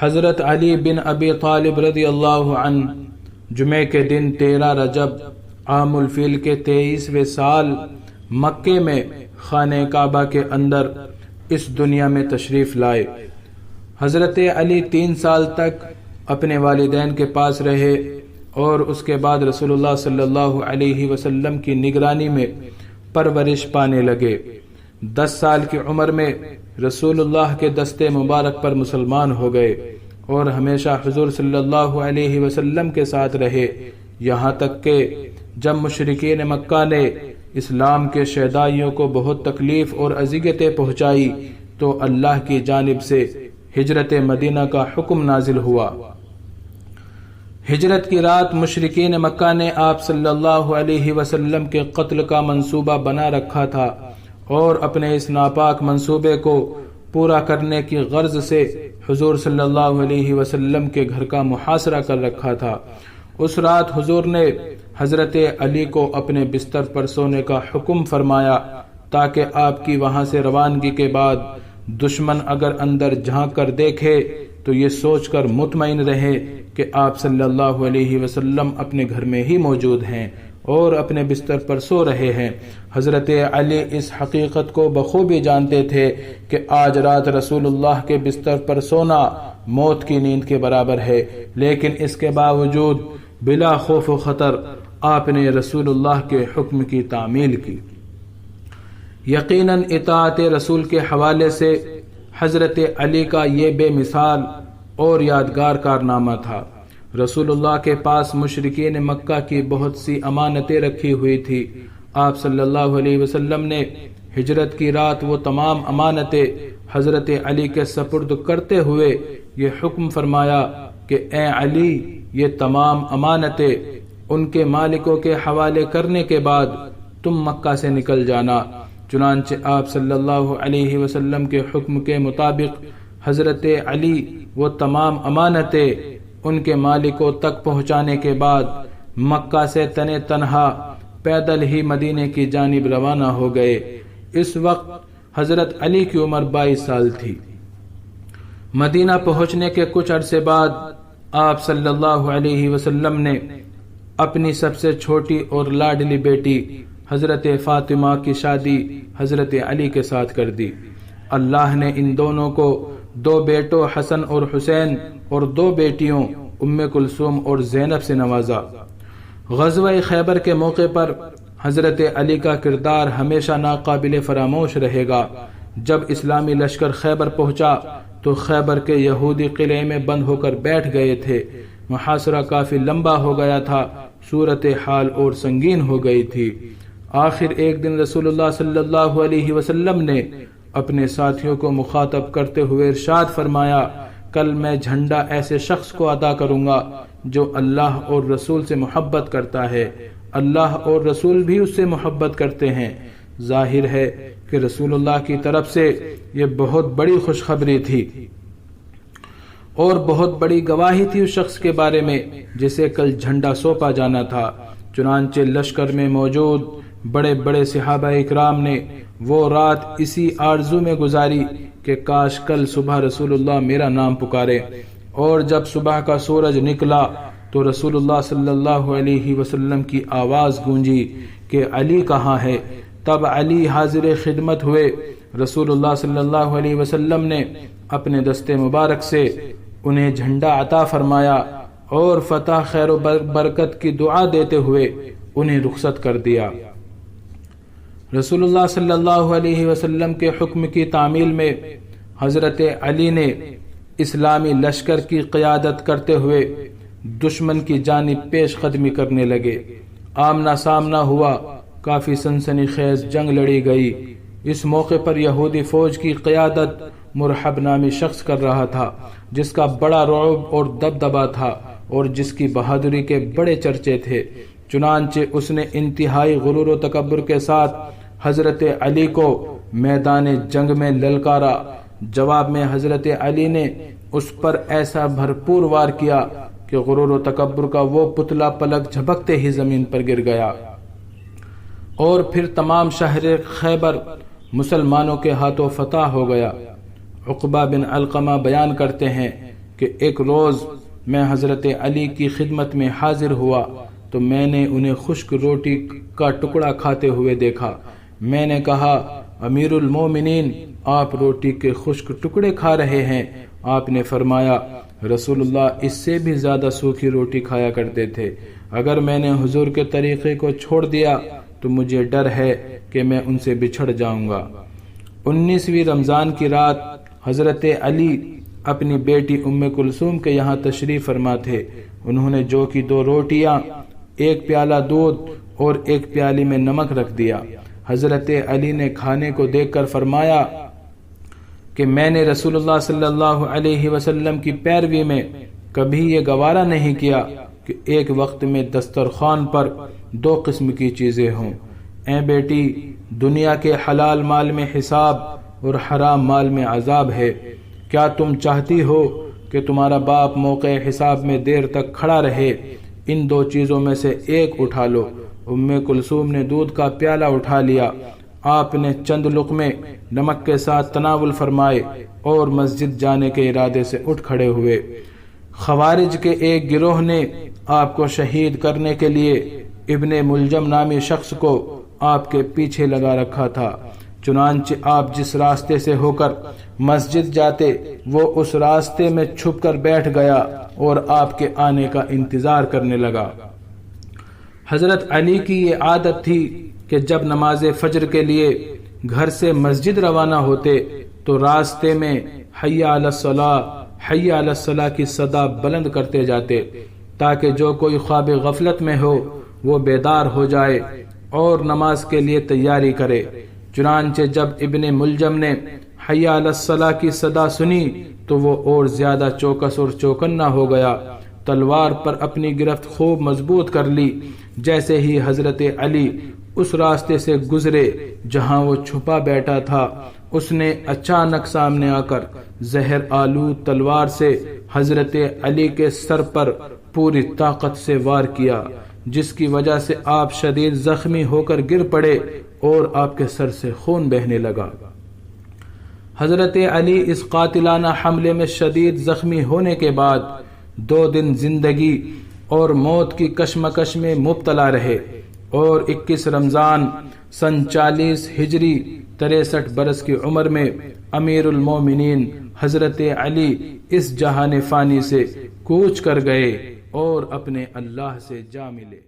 حضرت علی بن ابی طالب رضی اللہ عنہ جمعے کے دن 13 رجب عام الفیل کے 23ویں سال مکے میں خانہ کعبہ کے اندر اس دنیا میں تشریف لائے۔ حضرت علی 3 سال تک اپنے والدین کے پاس رہے اور اس کے بعد رسول اللہ صلی اللہ علیہ وسلم کی نگرانی میں پرورش پانے لگے۔ 10 سال کی عمر میں رسول اللہ کے دستے مبارک پر مسلمان ہو گئے اور ہمیشہ حضور صلی اللہ علیہ وسلم کے ساتھ رہے، یہاں تک کہ جب مشرکین مکہ نے اسلام کے شیدائیوں کو بہت تکلیف اور اذیتیں پہنچائی تو اللہ کی جانب سے ہجرت مدینہ کا حکم نازل ہوا۔ ہجرت کی رات مشرکین مکہ نے آپ صلی اللہ علیہ وسلم کے قتل کا منصوبہ بنا رکھا تھا اور اپنے اس ناپاک منصوبے کو پورا کرنے کی غرض سے حضور صلی اللہ علیہ وسلم کے گھر کا محاصرہ کر رکھا تھا۔ اس رات حضور نے حضرت علی کو اپنے بستر پر سونے کا حکم فرمایا تاکہ آپ کی وہاں سے روانگی کے بعد دشمن اگر اندر جھانک کر دیکھے تو یہ سوچ کر مطمئن رہے کہ آپ صلی اللہ علیہ وسلم اپنے گھر میں ہی موجود ہیں اور اپنے بستر پر سو رہے ہیں۔ حضرت علی اس حقیقت کو بخوبی جانتے تھے کہ آج رات رسول اللہ کے بستر پر سونا موت کی نیند کے برابر ہے، لیکن اس کے باوجود بلا خوف و خطر آپ نے رسول اللہ کے حکم کی تعمیل کی۔ یقیناً اطاعت رسول کے حوالے سے حضرت علی کا یہ بے مثال اور یادگار کارنامہ تھا۔ رسول اللہ کے پاس مشرکین مکہ کی بہت سی امانتیں رکھی ہوئی تھی۔ آپ صلی اللہ علیہ وسلم نے ہجرت کی رات وہ تمام امانتیں حضرت علی کے سپرد کرتے ہوئے یہ حکم فرمایا کہ اے علی، یہ تمام امانتیں ان کے مالکوں کے حوالے کرنے کے بعد تم مکہ سے نکل جانا۔ چنانچہ آپ صلی اللہ علیہ وسلم کے حکم کے مطابق حضرت علی وہ تمام امانتیں ان کے مالکوں تک پہنچانے کے بعد مکہ سے تنے تنہا پیدل ہی مدینے کی جانب روانہ ہو گئے۔ اس وقت حضرت علی کی عمر 22 سال تھی۔ مدینہ پہنچنے کے کچھ عرصے بعد آپ صلی اللہ علیہ وسلم نے اپنی سب سے چھوٹی اور لاڈلی بیٹی حضرت فاطمہ کی شادی حضرت علی کے ساتھ کر دی۔ اللہ نے ان دونوں کو 2 بیٹوں حسن اور حسین اور 2 بیٹیوں ام کلثوم اور زینب سے نوازا۔ غزوہ خیبر کے موقع پر حضرت علی کا کردار ہمیشہ ناقابل فراموش رہے گا۔ جب اسلامی لشکر خیبر پہنچا تو خیبر کے یہودی قلعے میں بند ہو کر بیٹھ گئے تھے۔ محاصرہ کافی لمبا ہو گیا تھا، صورتحال اور سنگین ہو گئی تھی۔ آخر ایک دن رسول اللہ صلی اللہ علیہ وسلم نے اپنے ساتھیوں کو مخاطب کرتے ہوئے ارشاد فرمایا، کل میں جھنڈا ایسے شخص کو عطا کروں گا جو اللہ اور رسول سے محبت کرتا ہے، اللہ اور رسول بھی اس سے محبت کرتے ہیں۔ ظاہر ہے کہ رسول اللہ کی طرف سے یہ بہت بڑی خوشخبری تھی اور بہت بڑی گواہی تھی اس شخص کے بارے میں جسے کل جھنڈا سونپا جانا تھا۔ چنانچہ لشکر میں موجود بڑے بڑے صحابہ اکرام نے وہ رات اسی آرزو میں گزاری کہ کاش کل صبح رسول اللہ میرا نام پکارے، اور جب صبح کا سورج نکلا تو رسول اللہ صلی اللہ علیہ وسلم کی آواز گونجی کہ علی کہاں ہے؟ تب علی حاضر خدمت ہوئے۔ رسول اللہ صلی اللہ علیہ وسلم نے اپنے دستے مبارک سے انہیں جھنڈا عطا فرمایا اور فتح خیر و برکت کی دعا دیتے ہوئے انہیں رخصت کر دیا۔ رسول اللہ صلی اللہ علیہ وسلم کے حکم کی تعمیل میں حضرت علی نے اسلامی لشکر کی قیادت کرتے ہوئے دشمن کی جانب پیش قدمی کرنے لگے۔ آمنا سامنا ہوا، کافی سنسنی خیز جنگ لڑی گئی۔ اس موقع پر یہودی فوج کی قیادت مرحب نامی شخص کر رہا تھا، جس کا بڑا رعب اور دبدبا تھا اور جس کی بہادری کے بڑے چرچے تھے۔ چنانچہ اس نے انتہائی غرور و تکبر کے ساتھ حضرت علی کو میدان جنگ میں للکارا۔ جواب میں حضرت علی نے اس پر ایسا بھرپور وار کیا کہ غرور و تکبر کا وہ پتلا پلک جھپکتے ہی زمین پر گر گیا، اور پھر تمام شہر خیبر مسلمانوں کے ہاتھوں فتح ہو گیا۔ عقبہ بن علقمہ بیان کرتے ہیں کہ ایک روز میں حضرت علی کی خدمت میں حاضر ہوا تو میں نے انہیں خشک روٹی کا ٹکڑا کھاتے ہوئے دیکھا۔ میں نے کہا امیر المومنین، آپ روٹی کے خشک ٹکڑے کھا رہے ہیں؟ آپ نے فرمایا رسول اللہ اس سے بھی زیادہ سوکھی روٹی کھایا کرتے تھے، اگر میں نے حضور کے طریقے کو چھوڑ دیا تو مجھے ڈر ہے کہ میں ان سے بچھڑ جاؤں گا۔ 19ویں رمضان کی رات حضرت علی اپنی بیٹی ام کلثوم کے یہاں تشریف فرما تھے۔ انہوں نے جو کی 2 روٹیاں، 1 پیالہ دودھ اور 1 پیالی میں نمک رکھ دیا۔ حضرت علی نے کھانے کو دیکھ کر فرمایا کہ میں نے رسول اللہ صلی اللہ علیہ وسلم کی پیروی میں کبھی یہ گوارا نہیں کیا کہ ایک وقت میں دسترخوان پر 2 قسم کی چیزیں ہوں۔ اے بیٹی، دنیا کے حلال مال میں حساب اور حرام مال میں عذاب ہے۔ کیا تم چاہتی ہو کہ تمہارا باپ موقع حساب میں دیر تک کھڑا رہے؟ ان 2 چیزوں میں سے ایک اٹھا لو۔ ام کلثوم نے دودھ کا پیالہ اٹھا لیا۔ آپ نے چند لقمے نمک کے ساتھ تناول فرمائے اور مسجد جانے کے ارادے سے اٹھ کھڑے ہوئے۔ خوارج کے ایک گروہ نے آپ کو شہید کرنے کے لیے ابن ملجم نامی شخص کو آپ کے پیچھے لگا رکھا تھا۔ چنانچہ آپ جس راستے سے ہو کر مسجد جاتے وہ اس راستے میں چھپ کر بیٹھ گیا اور آپ کے آنے کا انتظار کرنے لگا۔ حضرت علی کی یہ عادت تھی کہ جب نماز فجر کے لیے گھر سے مسجد روانہ ہوتے تو راستے میں حی علی الصلاۃ، حی علی الصلاۃ کی صدا بلند کرتے جاتے تاکہ جو کوئی خواب غفلت میں ہو وہ بیدار ہو جائے اور نماز کے لیے تیاری کرے۔ چنانچہ جب ابن ملجم نے حی علی الصلاۃ کی صدا سنی تو وہ اور زیادہ چوکس اور چوکنا ہو گیا۔ تلوار پر اپنی گرفت خوب مضبوط کر لی۔ جیسے ہی حضرت علی اس راستے سے گزرے جہاں وہ چھپا بیٹھا تھا، اس نے اچانک سامنے آ کر زہر آلود تلوار سے حضرت علی کے سر پر پوری طاقت سے وار کیا، جس کی وجہ سے آپ شدید زخمی ہو کر گر پڑے اور آپ کے سر سے خون بہنے لگا۔ حضرت علی اس قاتلانہ حملے میں شدید زخمی ہونے کے بعد 2 دن زندگی اور موت کی کشمکش میں مبتلا رہے اور 21 رمضان سن 40 ہجری 63 برس کی عمر میں امیر المومنین حضرت علی اس جہان فانی سے کوچ کر گئے اور اپنے اللہ سے جا ملے۔